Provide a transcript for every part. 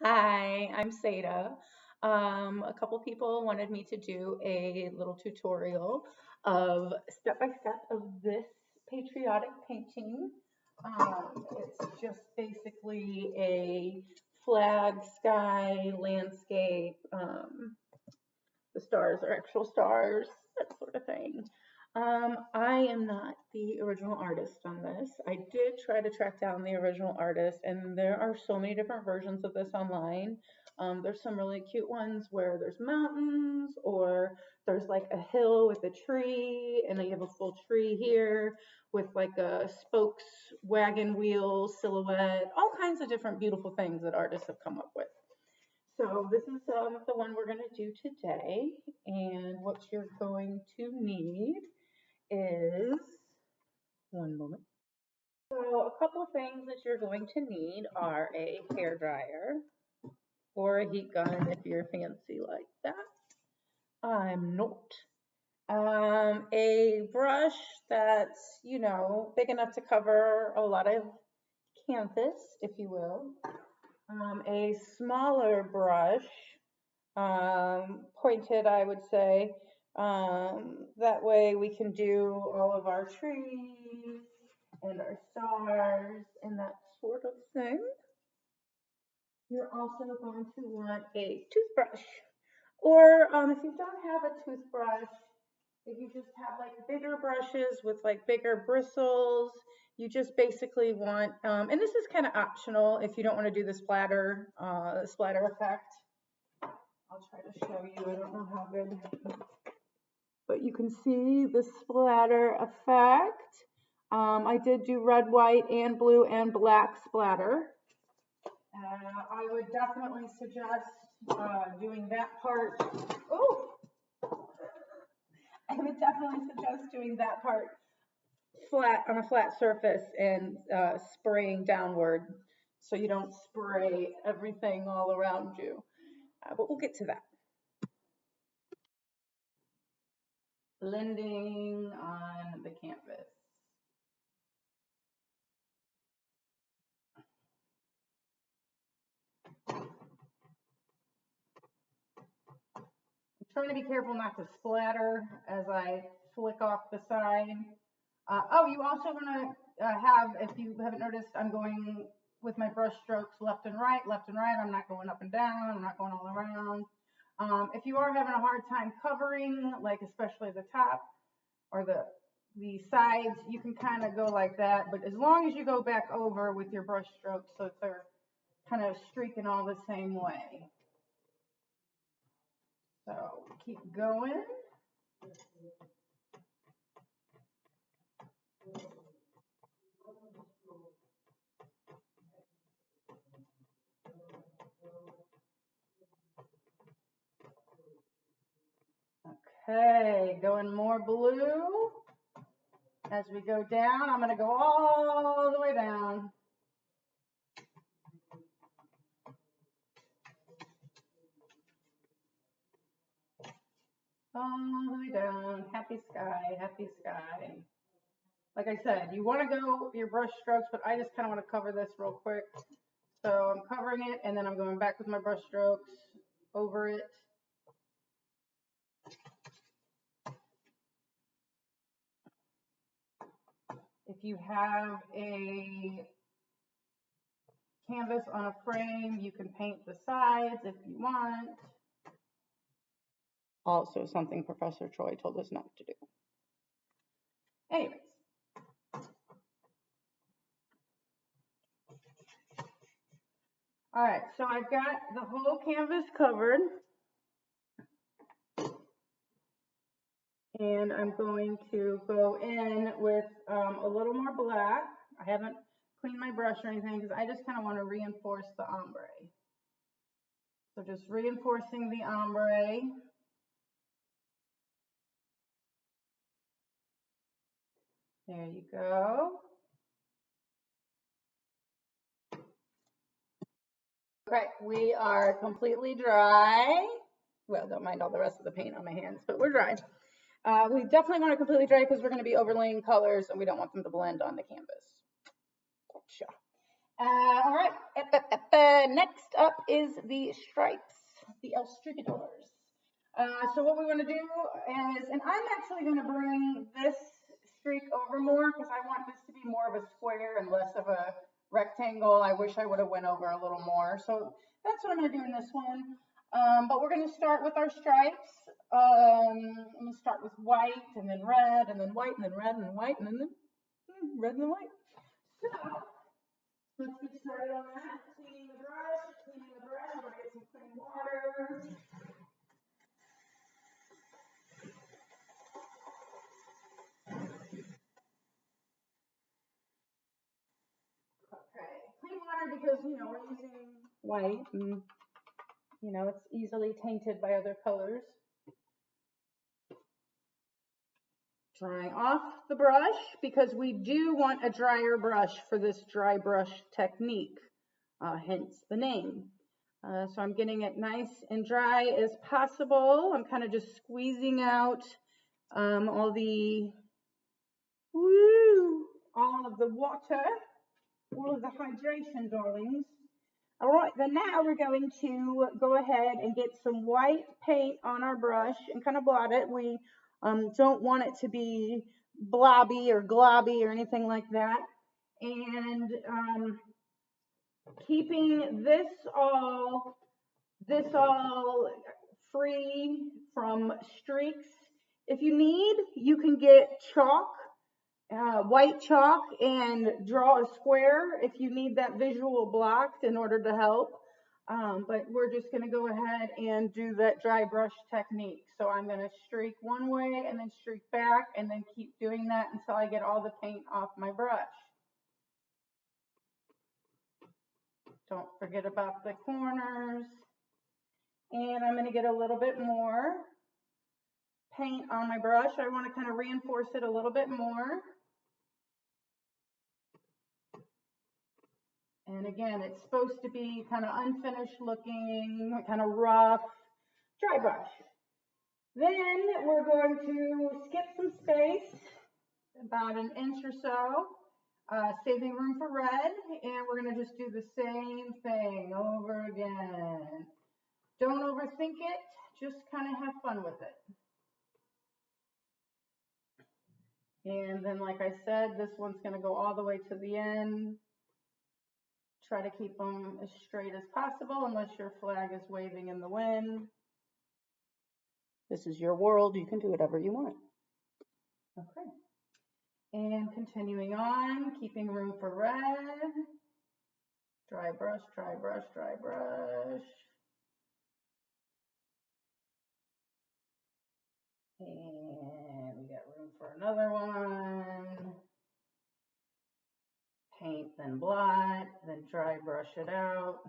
Hi, I'm Seda. A couple people wanted me to do a little tutorial of step by step of this patriotic painting. It's just basically a flag, sky, landscape. The stars are actual stars, that sort of thing. I am not the original artist on this. I did try to track down the original artist, and there are so many different versions of this online. There's some really cute ones where there's mountains, or there's like a hill with a tree, and then you have a full tree here with like a spokes, wagon wheel silhouette, all kinds of different beautiful things that artists have come up with. So this is the one we're going to do today, and what you're going to need is, one moment. So a couple of things that you're going to need are a hair dryer or a heat gun if you're fancy like that. I'm not. A brush that's, big enough to cover a lot of canvas, if you will. A smaller brush, pointed, I would say. That way we can do all of our trees and our stars and that sort of thing. You're also going to want a toothbrush. Or if you don't have a toothbrush, if you just have like bigger brushes with like bigger bristles, you just basically want, and this is kind of optional if you don't want to do the splatter effect. I'll try to show you. I don't know how good, but you can see the splatter effect. I did do red, white, and blue and black splatter. I would definitely suggest doing that part. Oh, I would definitely suggest doing that part flat on a flat surface and spraying downward so you don't spray everything all around you. But we'll get to that. Blending on the canvas. I'm trying to be careful not to splatter as I flick off the side. Oh, you also want to have, if you haven't noticed, I'm going with my brush strokes left and right, left and right. I'm not going up and down. I'm not going all around. If you are having a hard time covering, like especially the top or the sides, you can kind of go like that. But as long as you go back over with your brush strokes so that they're kind of streaking all the same way. So keep going. Okay, going more blue. As we go down, I'm going to go all the way down. All the way down. Happy sky, happy sky. Like I said, you want to go with your brush strokes, but I just kind of want to cover this real quick. So I'm covering it, and then I'm going back with my brush strokes over it. If you have a canvas on a frame, you can paint the sides if you want. Also something Professor Troy told us not to do. Anyways. All right, so I've got the whole canvas covered. And I'm going to go in with a little more black. I haven't cleaned my brush or anything because I just kind of want to reinforce the ombre. So just reinforcing the ombre. There you go. Okay, we are completely dry. Well, don't mind all the rest of the paint on my hands, but we're dry. We definitely want to completely dry because we're going to be overlaying colors and we don't want them to blend on the canvas. Gotcha. All right. Next up is the stripes, the El Strigadors. So what we want to do is, and I'm actually going to bring this streak over more because I want this to be more of a square and less of a rectangle. I wish I would have went over a little more. So that's what I'm going to do in this one. But we're going to start with our stripes. I'm going to start with white and then red and then white and then red and then white and then red and then white. So let's get started on that. Cleaning the brush. I'm going to get some clean water. Okay, clean water because, we're using white and, it's easily tainted by other colors. Drying off the brush because we do want a drier brush for this dry brush technique, hence the name. So I'm getting it nice and dry as possible. I'm kind of just squeezing out all of the water, all of the hydration, darlings. All right, then now we're going to go ahead and get some white paint on our brush and kind of blot it. We don't want it to be blobby or globby or anything like that. And keeping this all free from streaks. If you need, you can get chalk, white chalk, and draw a square if you need that visual blocked in order to help. But we're just going to go ahead and do that dry brush technique. So I'm going to streak one way and then streak back and then keep doing that until I get all the paint off my brush. Don't forget about the corners. And I'm going to get a little bit more paint on my brush. I want to kind of reinforce it a little bit more. And again, it's supposed to be kind of unfinished looking, kind of rough, dry brush. Then we're going to skip some space, about an inch or so, saving room for red. And we're going to just do the same thing over again. Don't overthink it, just kind of have fun with it. And then, like I said, this one's going to go all the way to the end. Try to keep them as straight as possible unless your flag is waving in the wind. This is your world. You can do whatever you want. Okay. And continuing on, keeping room for red. Dry brush, dry brush, dry brush. And we got room for another one. Paint, then blot, then dry brush it out.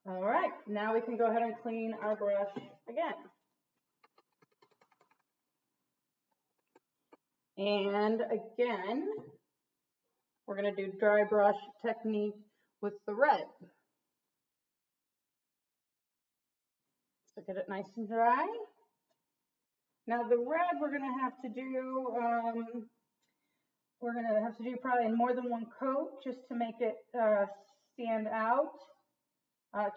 All right, now we can go ahead and clean our brush again. And again, we're going to do dry brush technique with the red. So get it nice and dry. Now the red we're going to have to do, probably in more than one coat just to make it stand out.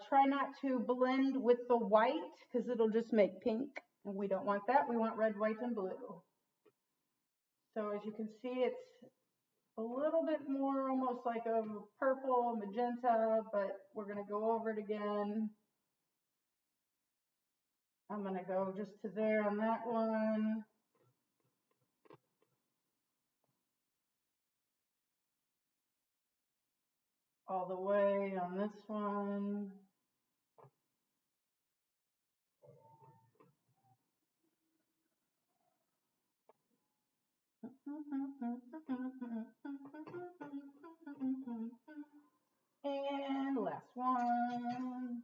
Try not to blend with the white because it'll just make pink, and we don't want that. We want red, white, and blue. So as you can see, it's a little bit more almost like a purple, magenta, but we're going to go over it again. I'm going to go just to there on that one. All the way on this one. And last one.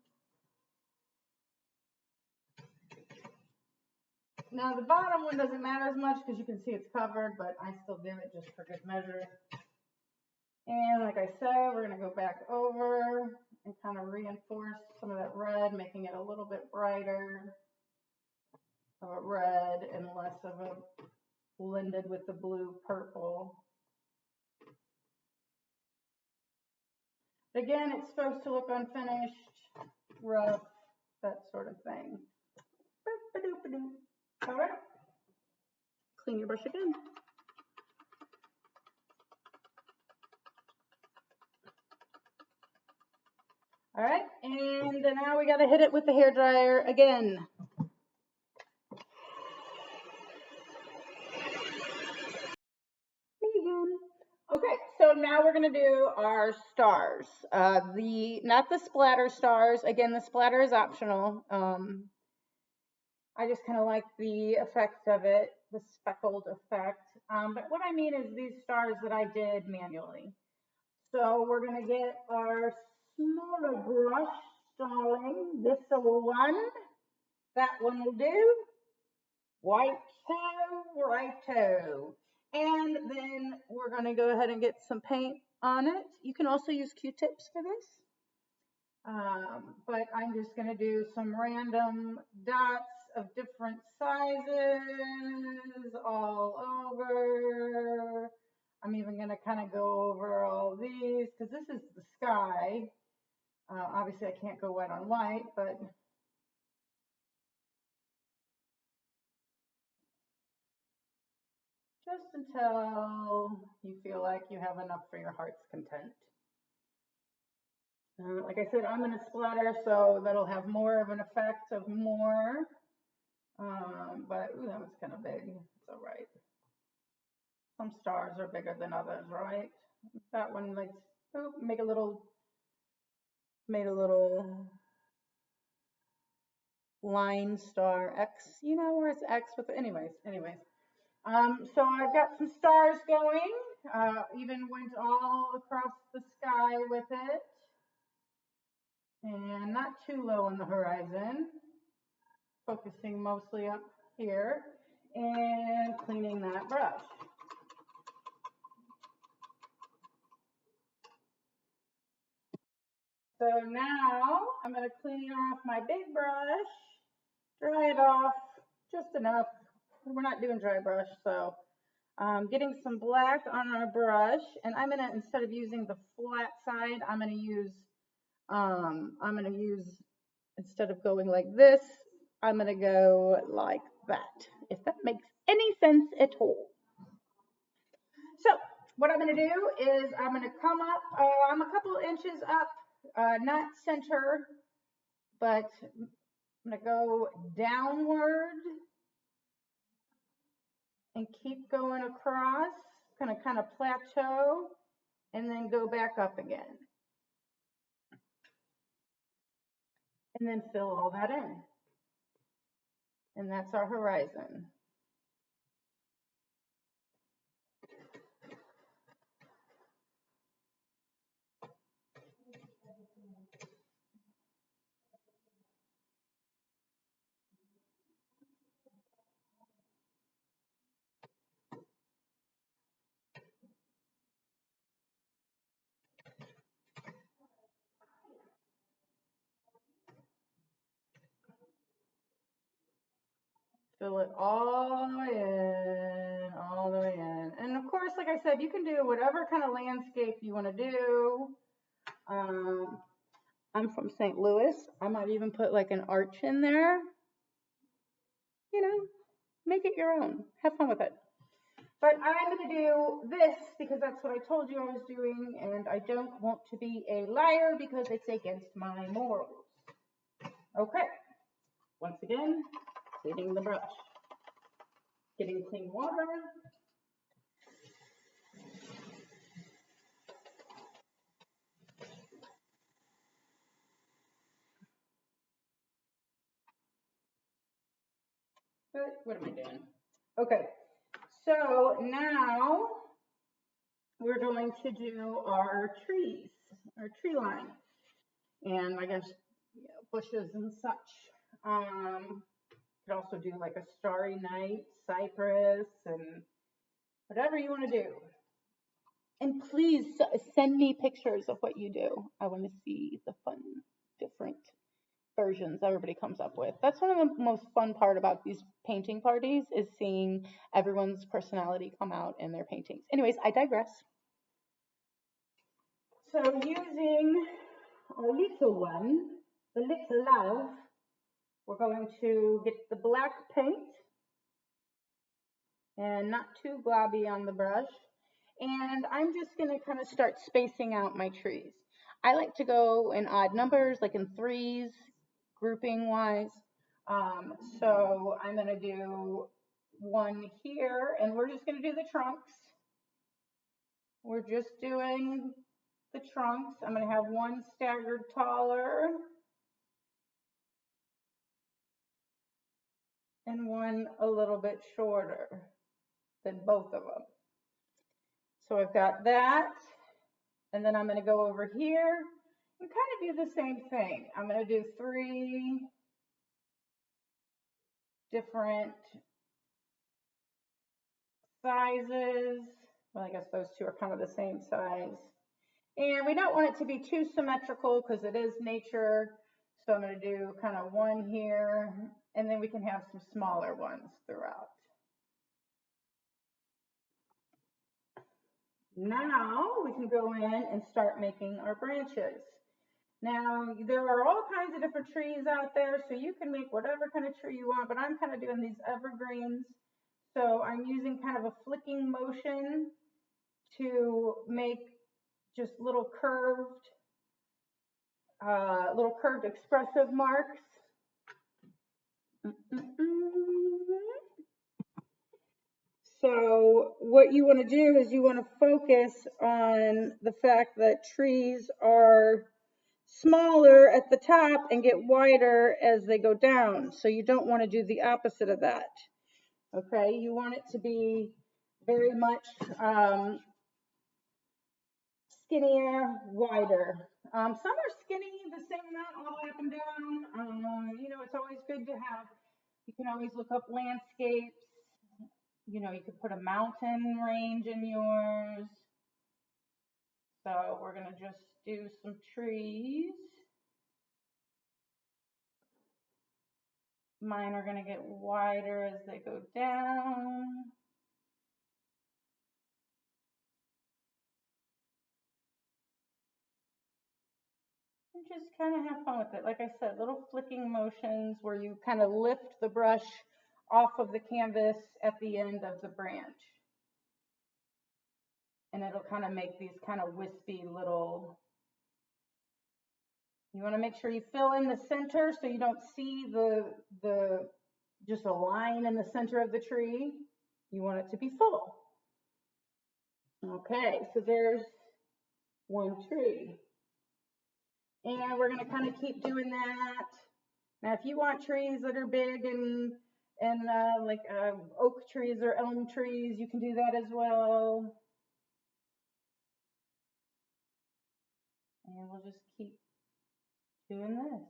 Now the bottom one doesn't matter as much because you can see it's covered, but I still do it just for good measure. And like I said, we're going to go back over and kind of reinforce some of that red, making it a little bit brighter of a red and less of a blended with the blue purple. Again, it's supposed to look unfinished, rough, that sort of thing. All right, clean your brush again. All right, and then now we got to hit it with the hair dryer again. Me again. Okay, so now we're gonna do our stars. Not the splatter stars. Again, the splatter is optional. I just kind of like the effect of it, the speckled effect. But what I mean is these stars that I did manually. So we're gonna get our smaller brush, darling. This one, that one will do. White toe, right toe. And then we're gonna go ahead and get some paint on it. You can also use Q-tips for this. But I'm just gonna do some random dots of different sizes all over. I'm even gonna kind of go over all these because this is the sky. Obviously I can't go white on white, but just until you feel like you have enough for your heart's content. Like I said, I'm going to splatter, so that'll have more of an effect of more. But ooh, that was kind of big. It's all right. Some stars are bigger than others, right? That one, like, oh, made a little line star X. You know where it's X with, anyways. So I've got some stars going. Even went all across the sky with it. And not too low on the horizon. Focusing mostly up here and cleaning that brush. So now I'm going to clean off my big brush, dry it off just enough. We're not doing dry brush, so getting some black on our brush, and I'm going to, instead of using the flat side, I'm going to use, instead of going like this, I'm going to go like that, if that makes any sense at all. So what I'm going to do is I'm going to come up, I'm a couple inches up, not center, but I'm going to go downward and keep going across, kind of plateau, and then go back up again. And then fill all that in. And that's our horizon. Fill it all the way in, all the way in. And of course, like I said, you can do whatever kind of landscape you want to do. I'm from St. Louis. I might even put like an arch in there. You know, make it your own. Have fun with it. But I'm going to do this because that's what I told you I was doing, and I don't want to be a liar because it's against my morals. Okay. Once again, cleaning the brush. Getting clean water. What am I doing? Okay. So now we're going to do our trees, our tree line. And I guess bushes and such. Could also do like a starry night, cypress, and whatever you want to do. And please send me pictures of what you do. I want to see the fun, different versions everybody comes up with. That's one of the most fun part about these painting parties is seeing everyone's personality come out in their paintings. Anyways, I digress. So using our little one, the little love, we're going to get the black paint and not too globby on the brush. And I'm just going to kind of start spacing out my trees. I like to go in odd numbers, like in threes, grouping wise. So I'm going to do one here, and we're just going to do the trunks. We're just doing the trunks. I'm going to have one staggered taller and one a little bit shorter than both of them. So I've got that, and then I'm going to go over here and kind of do the same thing. I'm going to do 3 different sizes. Well, I guess those two are kind of the same size. And we don't want it to be too symmetrical because it is nature. So I'm going to do kind of one here, and then we can have some smaller ones throughout. Now we can go in and start making our branches. Now, there are all kinds of different trees out there, so you can make whatever kind of tree you want, but I'm kind of doing these evergreens. So I'm using kind of a flicking motion to make just little curved expressive marks. So what you want to do is you want to focus on the fact that trees are smaller at the top and get wider as they go down. So you don't want to do the opposite of that. Okay, you want it to be very much skinnier, wider. Some are skinny the same amount all the way up and down. You know, it's always good to have, you can always look up landscapes. You know, you could put a mountain range in yours. So we're going to just do some trees. Mine are going to get wider as they go down. And just kind of have fun with it. Like I said, little flicking motions where you kind of lift the brush off of the canvas at the end of the branch. And it'll kind of make these kind of wispy little, you want to make sure you fill in the center so you don't see the just a line in the center of the tree. You want it to be full. Okay, so there's one tree. And we're going to kind of keep doing that. Now, if you want trees that are big and like oak trees or elm trees, you can do that as well. And we'll just keep doing this.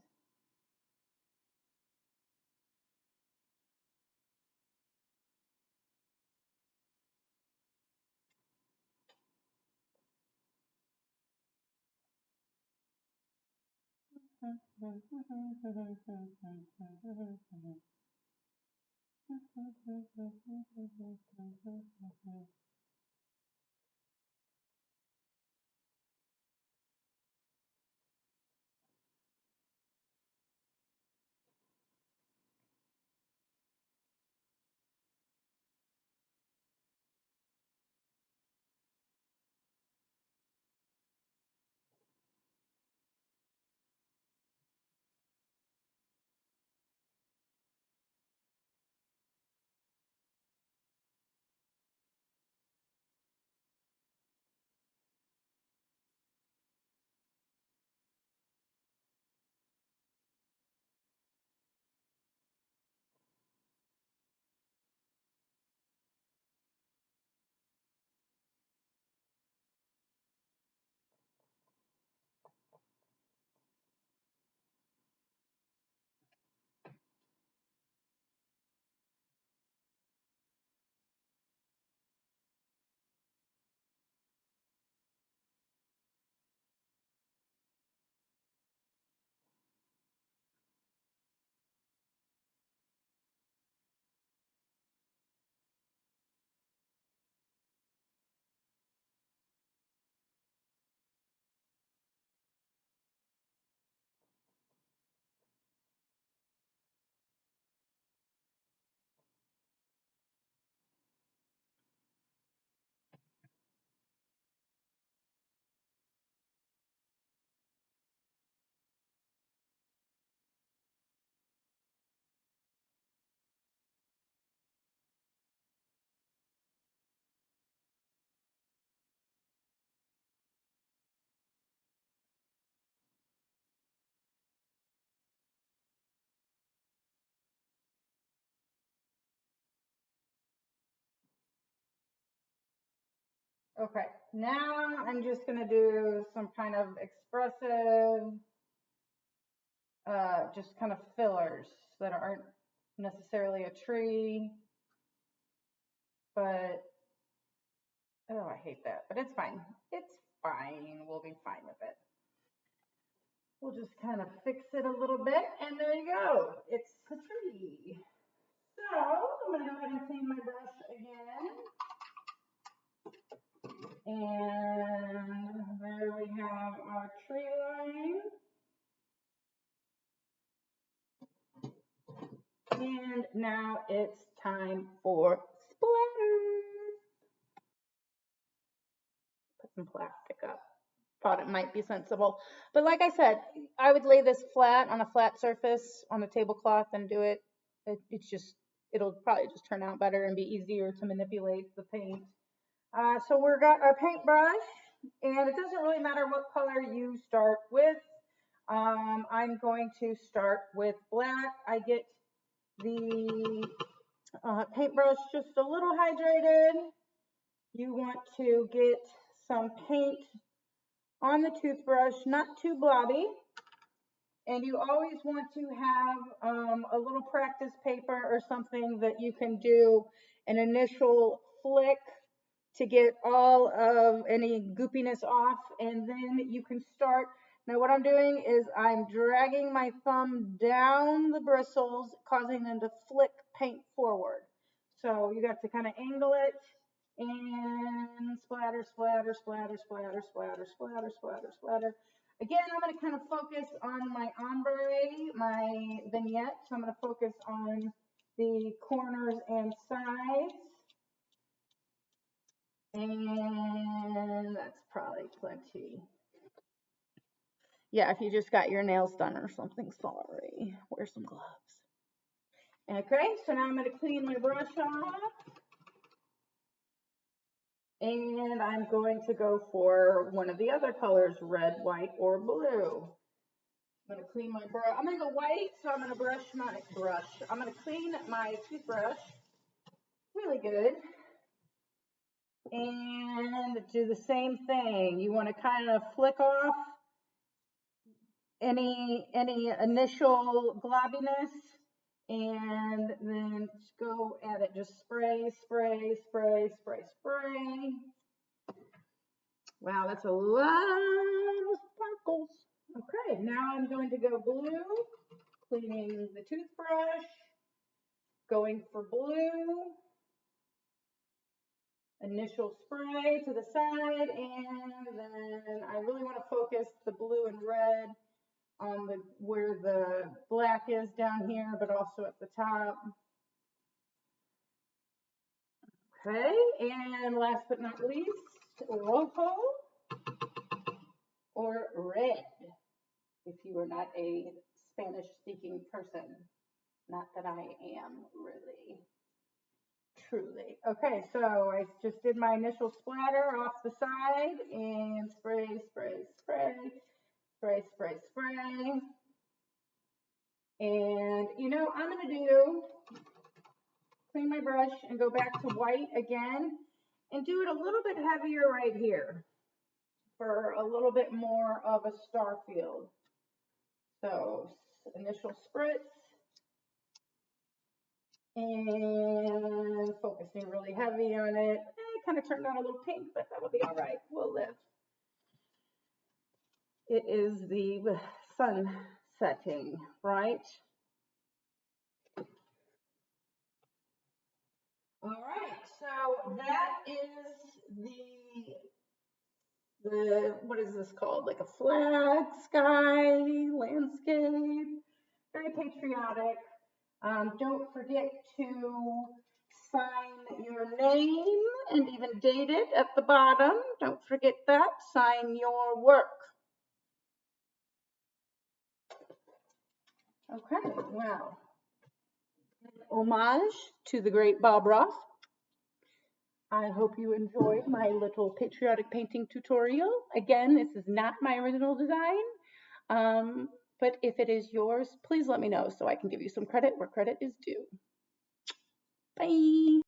Okay, now I'm just gonna do some kind of expressive, just kind of fillers that aren't necessarily a tree, but oh, I hate that, but it's fine. It's fine. We'll be fine with it. We'll just kind of fix it a little bit, and there you go. It's a tree. So I'm gonna go ahead and clean my brush again. And there we have our tree line. And now it's time for splatters. Put some plastic up. Thought it might be sensible. But like I said, I would lay this flat on a flat surface on a tablecloth and do it. It's just, it'll probably just turn out better and be easier to manipulate the paint. So we've got our paintbrush, and it doesn't really matter what color you start with. I'm going to start with black. I get the paintbrush just a little hydrated. You want to get some paint on the toothbrush, not too blobby. And you always want to have a little practice paper or something that you can do an initial flick to get all of any goopiness off, and then you can start. Now what I'm doing is I'm dragging my thumb down the bristles, causing them to flick paint forward. So you got to kind of angle it and splatter, splatter, splatter, splatter, splatter, splatter, splatter, splatter. Again, I'm going to kind of focus on my ombre, my vignette. So I'm going to focus on the corners and sides. And that's probably plenty. Yeah, if you just got your nails done or something, sorry. Wear some gloves. Okay, so now I'm going to clean my brush off. And I'm going to go for one of the other colors, red, white, or blue. I'm going to clean my brush. I'm going to go white, so I'm going to brush my brush. I'm going to clean my toothbrush really good. And do the same thing. You want to kind of flick off any initial globbiness, and then just go at it. Just spray, spray, spray, spray, spray. Wow, that's a lot of sparkles. Okay, now I'm going to go blue, cleaning the toothbrush, going for blue, initial spray to the side, and then I really want to focus the blue and red on the where the black is down here, but also at the top. Okay, and last but not least, rojo or red, if you are not a Spanish-speaking person. Not that I am, really. Truly. Okay, so I just did my initial splatter off the side and spray, spray, spray, spray, spray, spray. And you know, I'm going to do, clean my brush and go back to white again and do it a little bit heavier right here for a little bit more of a star field. So initial spritz and focusing really heavy on it. It kind of turned out a little pink, but that'll be all right. We'll live. It is the sun setting, right? All right, so that is the what is this called? Like a flag sky landscape. Very patriotic. Don't forget to sign your name and even date it at the bottom. Don't forget that. Sign your work. Okay, well, homage to the great Bob Ross. I hope you enjoyed my little patriotic painting tutorial. Again, this is not my original design, but if it is yours, please let me know so I can give you some credit where credit is due. Bye.